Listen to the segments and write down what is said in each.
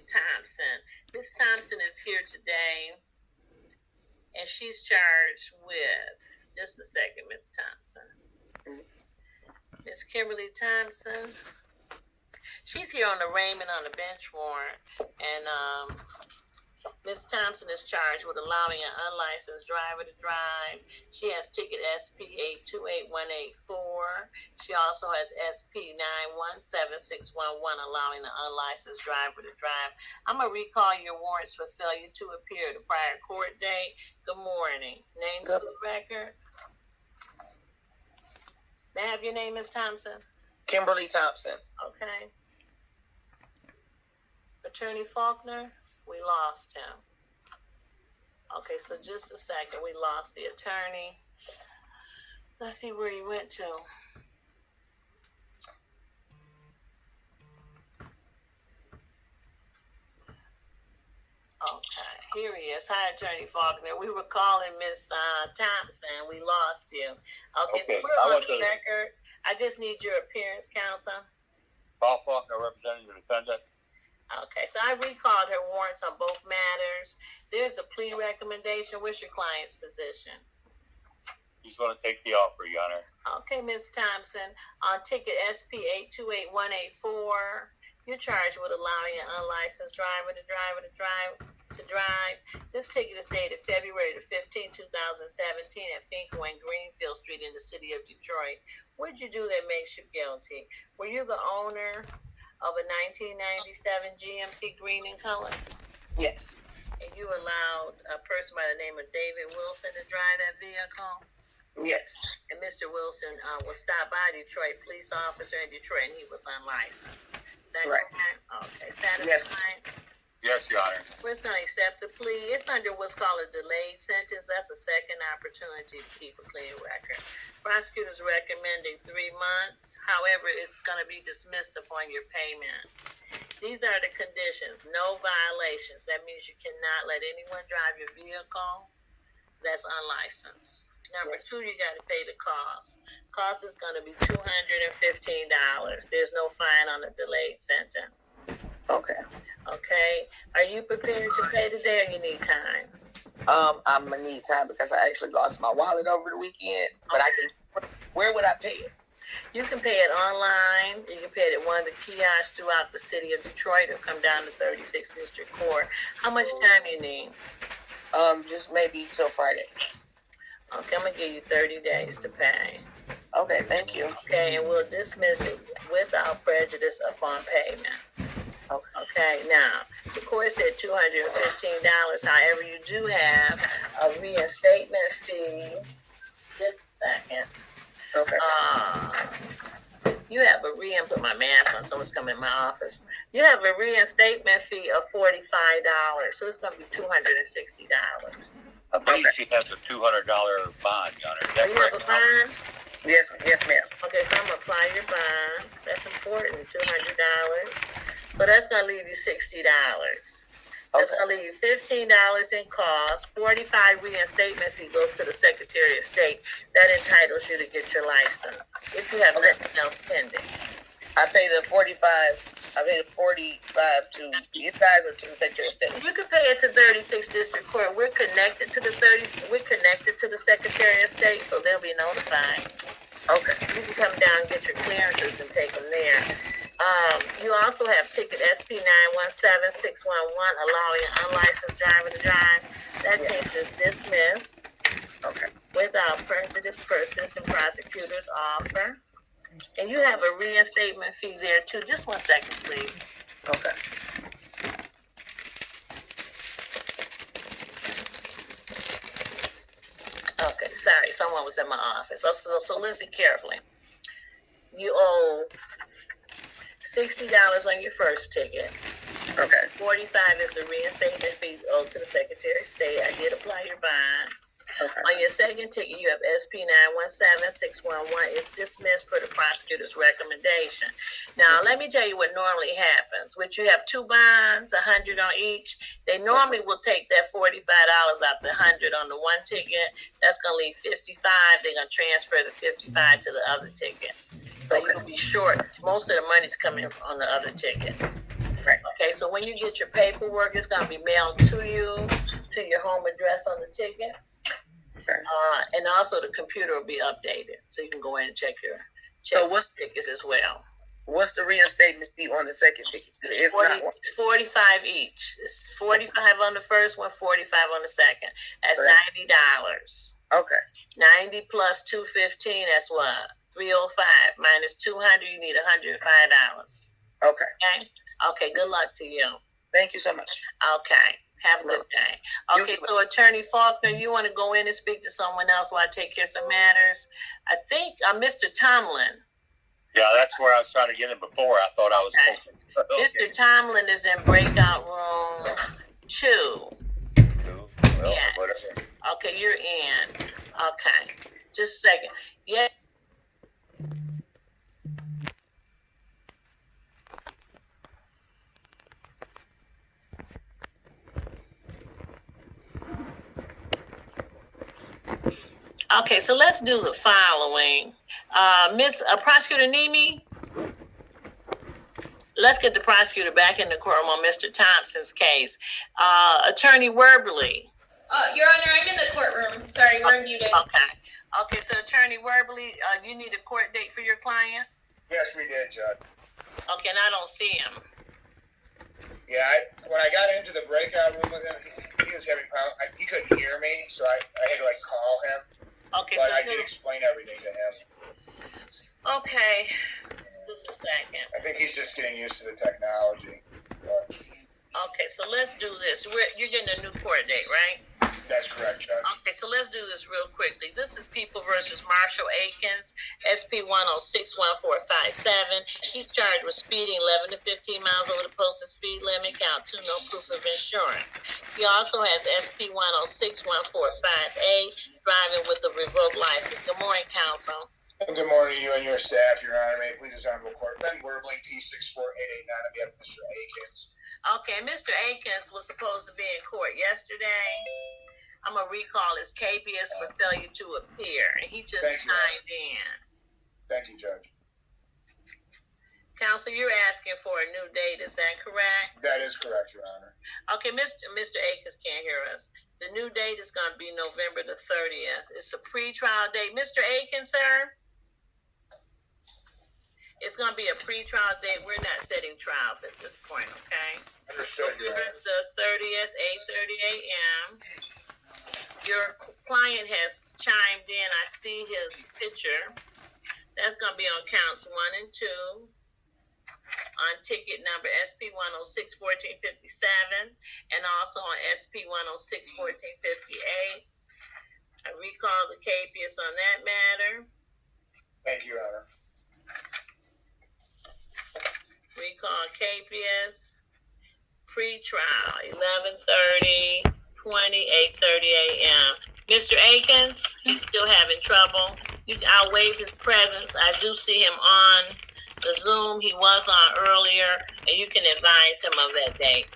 Thompson. Miss Thompson is here today, and she's charged with, just a second, Miss Thompson. Miss Kimberly Thompson. She's here on the arraignment on the bench warrant, and Ms. Thompson is charged with allowing an unlicensed driver to drive. She has ticket SP 828184. She also has SP 9176111, allowing an unlicensed driver to drive. I'm going to recall your warrants for failure to appear at the prior court date. Good morning. Name to the record. May I have your name, Ms. Thompson? Kimberly Thompson. Okay. Attorney Faulkner? We lost him. Okay, so just a second. We lost the attorney. Let's see where he went to. Okay, here he is. Hi, Attorney Faulkner. We were calling Miss Thompson. We lost you. Okay, so we're on the record. I just need your appearance, counsel. Paul Faulkner, representing the defendant. Okay, so I recalled her warrants on both matters. There's a plea recommendation. What's your client's position? He's going to take the offer, Your Honor. Okay, Ms. Thompson, on ticket SP 828184, you're charged with allowing an unlicensed driver to drive. This ticket is dated February the 15th, 2017 at Finkel and Greenfield Street in the city of Detroit. What did you do that makes you guilty? Were you the owner of a 1997 GMC green in color? Yes. And you allowed a person by the name of David Wilson to drive that vehicle? Yes. And Mr. Wilson was stopped by a Detroit police officer in Detroit, and he was unlicensed. Is that right? Okay, satisfied? Yes, Your Honor. We're just going to accept the plea. It's under what's called a delayed sentence. That's a second opportunity to keep a clean record. Prosecutors recommending 3 months. However, it's going to be dismissed upon your payment. These are the conditions. No violations. That means you cannot let anyone drive your vehicle that's unlicensed. Number 2, you got to pay the cost. Cost is going to be $215. There's no fine on the delayed sentence. Okay. Okay. Are you prepared to pay today, or you need time? I'm gonna need time because I actually lost my wallet over the weekend. But I can. Where would I pay it? You can pay it online. You can pay it at one of the kiosks throughout the city of Detroit, or come down to 36th District Court. How much time you need? Just maybe till Friday. Okay, I'm gonna give you 30 days to pay. Okay, thank you. Okay, and we'll dismiss it without prejudice upon payment. Okay, now, the court said $215. However, you do have a reinstatement fee. Just a second. Okay. You have a put my mask on, someone's coming in my office. You have a reinstatement fee of $45, so it's going to be $260. I believe she has a $200 bond, Your Honor. Is that you correct? have a bond? Yes, ma'am. Okay, so I'm going to apply your bond. That's important, $200. So that's going to leave you $60. That's going to leave you $15 in cost. $45 reinstatement fee goes to the Secretary of State. That entitles you to get your license if you have nothing else pending. I paid the 45. I paid the 45 to you guys or to the Secretary of State. You can pay it to 36th District Court. We're connected to the Secretary of State, so they'll be notified. Okay. You can come down and get your clearances and take them there. You also have ticket SP 9176111, allowing an unlicensed driver to drive. That case is dismissed. Okay. Without prejudice per assistant prosecutor's offer. And you have a reinstatement fee there too. Just 1 second, please. Okay. Okay, sorry, someone was in my office. So listen carefully. You owe $60 on your first ticket. Okay. $45 is the reinstatement fee owed to the Secretary of State. I did apply your bond. Okay. On your second ticket, you have SP 9176111. It's dismissed per the prosecutor's recommendation. Now, let me tell you what normally happens. Which you have 2 bonds, 100 on each. They normally will take that $45 out the 100 on the one ticket. That's going to leave $55. They're going to transfer the $55 to the other ticket. So you'll be short. Most of the money's coming on the other ticket. Right. Okay. Okay, so when you get your paperwork, it's gonna be mailed to you, to your home address on the ticket. Okay. And also the computer will be updated, so you can go in and check So what's tickets as well. what's the reinstatement fee on the second ticket? It's 40, not. it's 45 each. It's 45 on the first one, 45 on the second. That's Okay. $90. Okay. 90 plus 215. That's what 305 minus 200. You need $105. Okay. Okay. Okay. Good luck to you. Thank you so much. Okay. Have a good day. Okay, so Attorney Faulkner, you want to go in and speak to someone else while I take care of some matters? I think Mr. Tomlin. Yeah, that's where I was trying to get in before. I thought I was Okay. supposed to. Mr. Tomlin is in breakout room 2. Well, Yes. whatever. Okay, you're in. Okay. Just a second. Yeah. Okay, so let's do the following. Miss Prosecutor Nemi, let's get the prosecutor back in the courtroom on Mr. Thompson's case. Attorney Werberly. Your Honor, I'm in the courtroom. Sorry, we're muted. Okay. Okay, so Attorney Werberly, you need a court date for your client? Yes, we did, Judge. Okay, and I don't see him. Yeah, when I got into the breakout room with him, he was having problems. He couldn't hear me, so I had to call him. Okay, But so I did explain everything to him. okay. Just a second. I think he's just getting used to the technology. But Okay, so let's do this. You're getting a new court date, right? that's correct, Judge. Okay, so let's do this real quickly. This is People versus Marshall Akins, SP 1061457. He's charged with speeding 11 to 15 miles over the posted speed limit. Count 2, no proof of insurance. He also has SP 106145A, driving with a revoked license. Good morning, counsel. Good morning to you and your staff, Your Honor. May it please this honorable court. Ben Werbling, P64889, on behalf of Mr. Akins. Okay, Mr. Akins was supposed to be in court yesterday. I'm going to recall his capias for failure to appear, and he just Thank you. signed in. Thank you, Judge. Counsel, you're asking for a new date, is that correct? That is correct, Your Honor. Okay, Mr. Akins can't hear us. The new date is going to be November the 30th. It's a pre-trial date. Mr. Akins, sir? It's going to be a pre-trial date. We're not setting trials at this point, okay? Understood, Your November Honor. the 30th, 8:30 a.m. Your client has chimed in. I see his picture. That's going to be on counts 1 and 2 on ticket number SP 106-1457 and also on SP 106-1458. I recall the capias on that matter. Thank you, Your Honor. Recall capias. Pre-trial 11:30. 8:30 a.m. Mr. Akins, he's still having trouble. I'll waive his presence. I do see him on the Zoom. He was on earlier, and you can advise him of that date.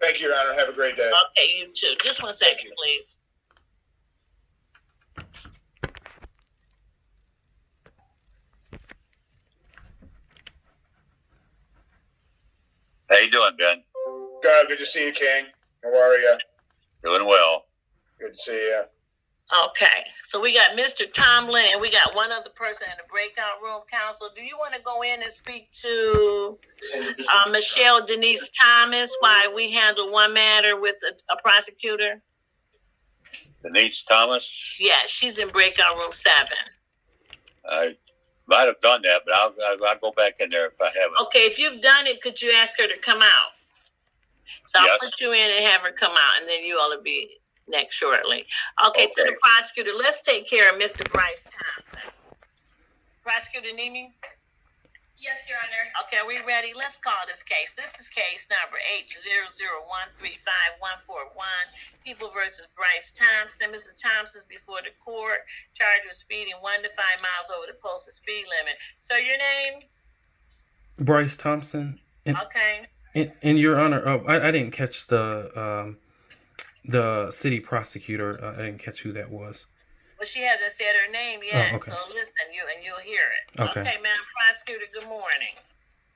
Thank you, Your Honor. Have a great day. Okay, you too. Just 1 second, you. please. How you doing, Ben? Good to see you, King. How are you? Doing well. Good to see you. Okay, so we got Mr. Tomlin, and we got one other person in the breakout room. Counsel, do you want to go in and speak to Michelle Denise Thomas while we handle one matter with a prosecutor? Denise Thomas? Yeah, she's in breakout room 7. I might have done that, but I'll go back in there if I haven't. Okay, if you've done it, could you ask her to come out? So I'll Yes. put you in and have her come out, and then you all will be next shortly. Okay, to the prosecutor, let's take care of Mr. Bryce Thompson. Prosecutor Nemi? Yes, Your Honor. Okay, are we ready? Let's call this case. This is case number H00135141. People versus Bryce Thompson. Mr. Thompson's before the court, charged with speeding 1 to 5 miles over the posted speed limit. So your name? Bryce Thompson. Okay. In Your Honor, I didn't catch the city prosecutor. I didn't catch who that was. Well, she hasn't said her name yet, Oh, okay. so listen, you'll hear it. Okay. Okay, Madam Prosecutor, good morning.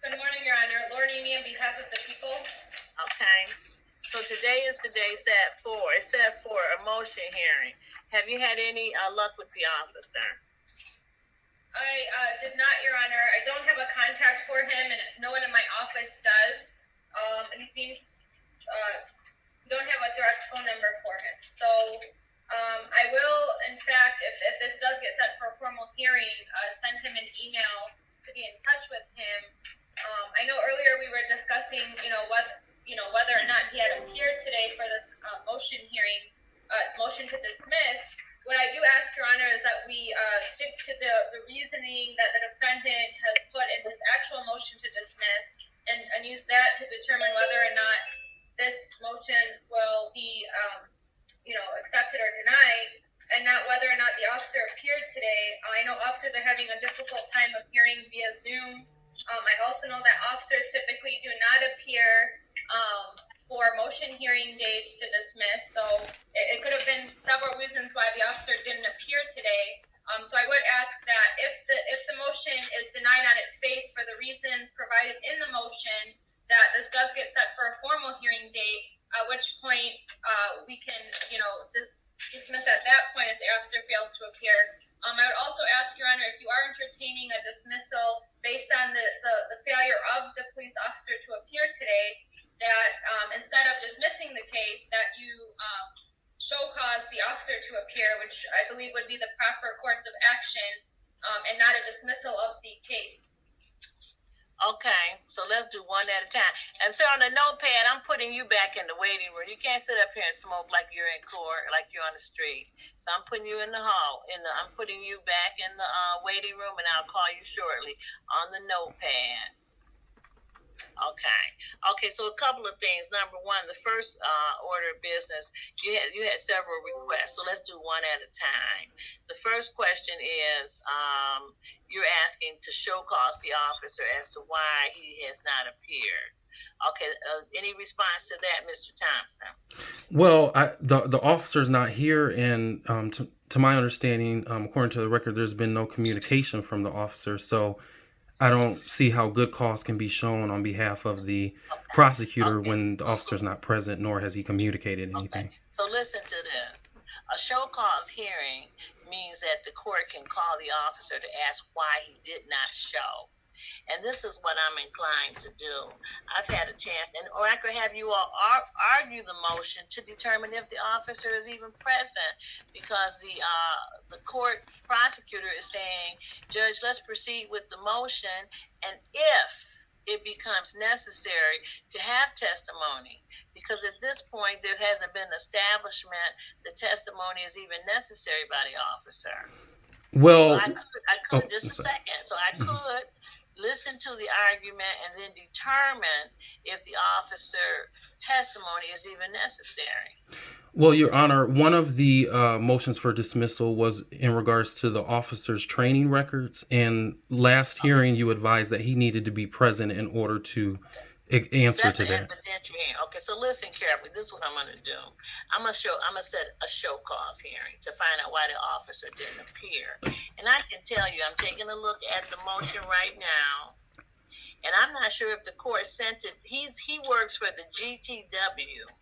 Good morning, Your Honor. Lauren Amy on behalf of the people. Okay. So today is set for a motion hearing. Have you had any luck with the officer? I did not, Your Honor. I don't have a contact for him, and no one in my office does. He seems don't have a direct phone number for him. So I will, in fact, if this does get set for a formal hearing, send him an email to be in touch with him. I know earlier we were discussing, whether or not he had appeared today for this motion to dismiss. What I do ask, Your Honor, is that we stick to the reasoning that the defendant has put in his actual motion to dismiss and use that to determine whether or not this motion will be, accepted or denied, and not whether or not the officer appeared today. I know officers are having a difficult time appearing via Zoom. I also know that officers typically do not appear for motion hearing dates to dismiss. So it could have been several reasons why the officer didn't appear today. So I would ask that if the motion is denied on its face for the reasons provided in the motion, that this does get set for a formal hearing date, at which point we can, dismiss at that point if the officer fails to appear. I would also ask, Your Honor, if you are entertaining a dismissal based on the failure of the police officer to appear today, that instead of dismissing the case, that you show cause the officer to appear, which I believe would be the proper course of action, and not a dismissal of the case. Okay, so let's do one at a time. And so on the notepad, I'm putting you back in the waiting room. You can't sit up here and smoke like you're in court, like you're on the street. So I'm putting you in the hall. I'm putting you back in the waiting room, and I'll call you shortly on the notepad. Okay. So a couple of things. Number one, the first order of business, you had several requests. So let's do one at a time. The first question is, you're asking to show cause the officer as to why he has not appeared. Okay. Any response to that, Mr. Thompson? Well, the officer's not here, and to my understanding, according to the record, there's been no communication from the officer. So I don't see how good cause can be shown on behalf of the prosecutor when the officer's not present, nor has he communicated anything. Okay. So listen to this. A show cause hearing means that the court can call the officer to ask why he did not show. And this is what I'm inclined to do. I've had a chance, or I could have you all argue the motion to determine if the officer is even present, because the court prosecutor is saying, Judge, let's proceed with the motion, and if it becomes necessary to have testimony, because at this point there hasn't been establishment the testimony is even necessary by the officer. Well, so I could just a second. So I could listen to the argument and then determine if the officer testimony is even necessary. Well, Your Honor, one of the motions for dismissal was in regards to the officer's training records. And last hearing, you advised that he needed to be present in order to answer That's to an that. evidentiary hearing. Okay, so listen carefully. This is what I'm going to do. I'm going to set a show cause hearing to find out why the officer didn't appear. And I can tell you, I'm taking a look at the motion right now, and I'm not sure if the court sent it. He works for the GTW.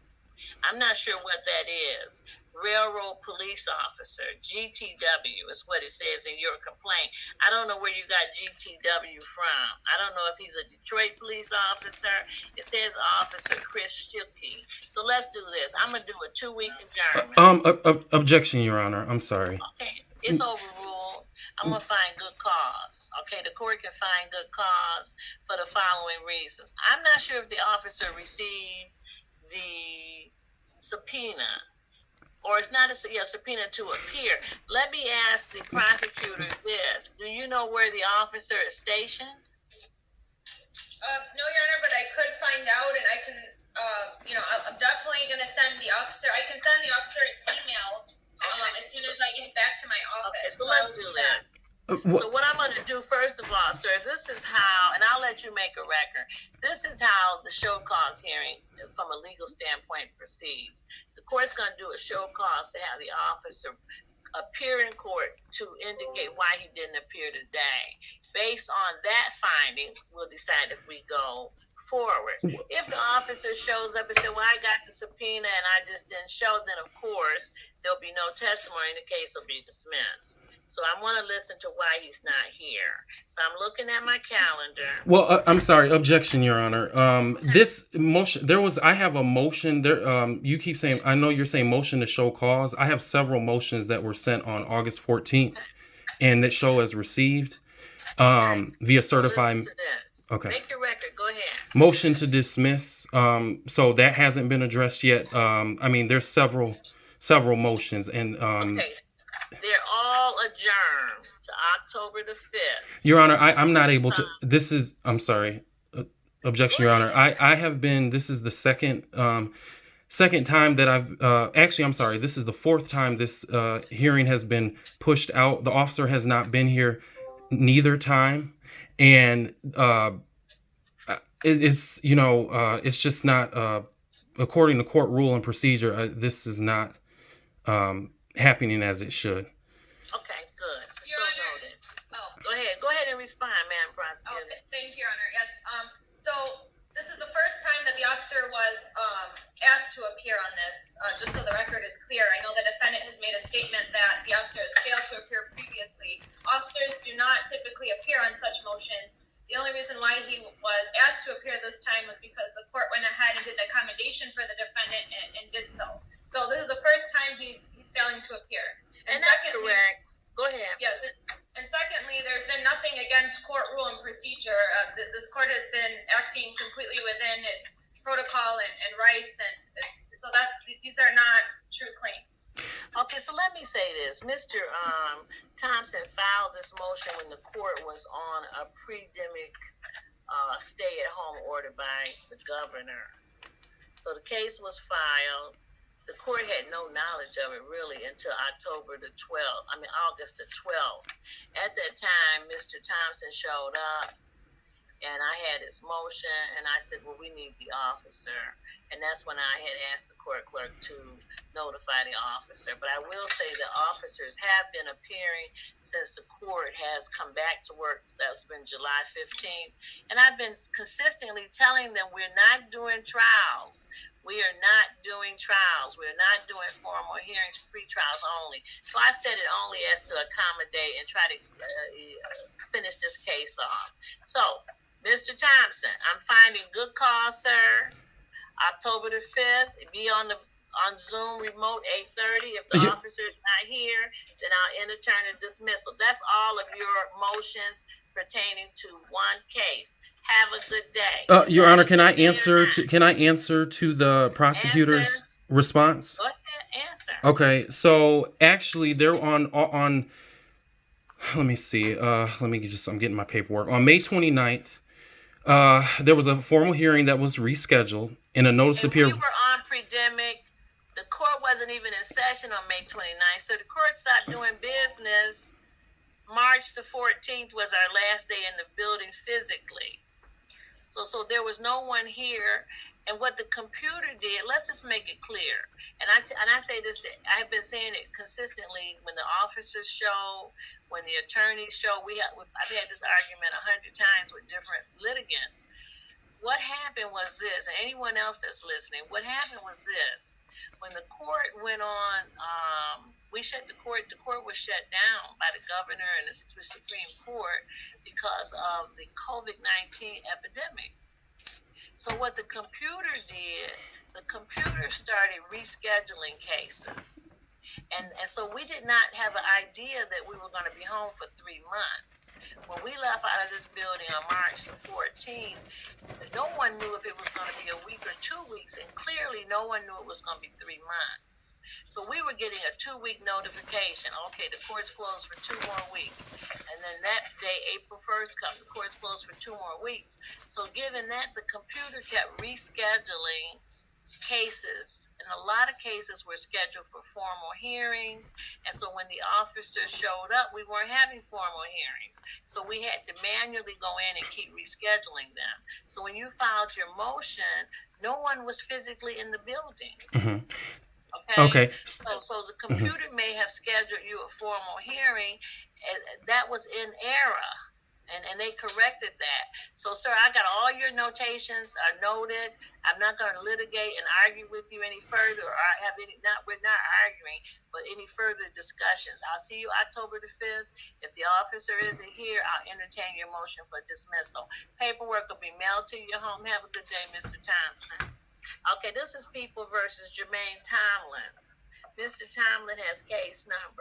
I'm not sure what that is. Railroad Police Officer, GTW is what it says in your complaint. I don't know where you got GTW from. I don't know if he's a Detroit police officer. It says Officer Chris Shilkey. So let's do this. I'm going to do a 2-week adjournment. Objection, Your Honor. I'm sorry. Okay, it's overruled. I'm going to find good cause. Okay, the court can find good cause for the following reasons. I'm not sure if the officer received the subpoena, or it's not a subpoena to appear. Let me ask the prosecutor this. Do you know where the officer is stationed? No, Your Honor, but I could find out, and I can, I'm definitely going to send the officer. I can send the officer an email as soon as I get back to my office. Okay, so let's do that. So what I'm going to do, first of all, sir, this is how, and I'll let you make a record. This is how the show cause hearing, from a legal standpoint, proceeds. The court's going to do a show cause to have the officer appear in court to indicate why he didn't appear today. Based on that finding, we'll decide if we go forward. If the officer shows up and says, well, I got the subpoena and I just didn't show, then of course there'll be no testimony and the case will be dismissed. So I want to listen to why he's not here. So I'm looking at my calendar. Well, I'm sorry. Objection, Your Honor. This motion, I have a motion there. You keep saying, I know you're saying motion to show cause. I have several motions that were sent on August 14th and that show as received via certified. Listen to this. Okay. Make your record. Go ahead. Motion to dismiss. So that hasn't been addressed yet. I mean, there's several motions and Okay. They're all adjourned to October the 5th. Your Honor, I'm not able to. This is. I'm sorry. Objection, Your Honor. I have been. This is the second time that I've. Actually, I'm sorry. This is the fourth time this hearing has been pushed out. The officer has not been here neither time, and it's it's just not according to court rule and procedure. This is not happening as it should. Okay, good. Your So Honor. noted. Oh, Go ahead and respond, Madam Prosecutor. okay. Thank you, Your Honor. Yes. So this is the first time that the officer was asked to appear on this. Just so the record is clear, I know the defendant has made a statement that the officer has failed to appear previously. Officers do not typically appear on such motions. The only reason why he was asked to appear this time was because the court went ahead and did the accommodation for the defendant and did so. So this is the first time he's failing to appear. And that's correct. Go ahead. Yes, and secondly, there's been nothing against court rule and procedure. This court has been acting completely within its protocol and rights, and so that these are not true claims. Okay, so let me say this. Mr. Thompson filed this motion when the court was on a pre-demic stay-at-home order by the governor. So the case was filed. The court had no knowledge of it really until August the 12th. At that time, Mr. Thompson showed up and I had his motion and I said, well, we need the officer. And that's when I had asked the court clerk to notify the officer. But I will say that officers have been appearing since the court has come back to work. That's been July 15th. And I've been consistently telling them we're not doing trials. We are not doing trials. We're not doing formal hearings, pre-trials only. So I said it only as to accommodate and try to finish this case off. So, Mr. Thompson, I'm finding good cause, sir. October the 5th, be on Zoom remote 8:30. If the officer is not here, then I'll entertain a dismissal. That's all of your motions pertaining to one case. Have a good day. Your Honor, can I answer to the prosecutor's response? Go ahead, answer. Okay, so actually they're on let me see. I'm getting my paperwork. On May 29th, there was a formal hearing that was rescheduled and a notice appeared. We were on pre-demic. The court wasn't even in session on May 29th, so the court stopped doing business. March the 14th was our last day in the building physically. So there was no one here. And what the computer did, let's just make it clear. And I say this, I've been saying it consistently when the officers show, when the attorneys show. I've had this argument 100 times with different litigants. What happened was this, and anyone else that's listening, what happened was this. When the court went on, we shut the court was shut down by the governor and the Supreme Court because of the COVID-19 epidemic. So what the computer did, the computer started rescheduling cases. And so we did not have an idea that we were going to be home for 3 months. When we left out of this building on March the 14th, no one knew if it was going to be a week or 2 weeks, and clearly no one knew it was going to be 3 months. So we were getting a 2-week notification. Okay, the court's closed for 2 more weeks. And then that day, April 1st comes, the court's closed for 2 more weeks. So given that, the computer kept rescheduling cases, and a lot of cases were scheduled for formal hearings. And so when the officers showed up, we weren't having formal hearings. So we had to manually go in and keep rescheduling them. So when you filed your motion, no one was physically in the building. Mm-hmm. Okay. So the computer may have scheduled you a formal hearing, and that was in error, and they corrected that. So, sir, I got all your notations are noted. I'm not going to litigate and argue with you any further, or have any. We're not arguing, but any further discussions. I'll see you October the 5th. If the officer isn't here, I'll entertain your motion for dismissal. Paperwork will be mailed to your home. Have a good day, Mr. Thompson. Okay, this is People versus Jermaine Tomlin. Mr. Tomlin has case number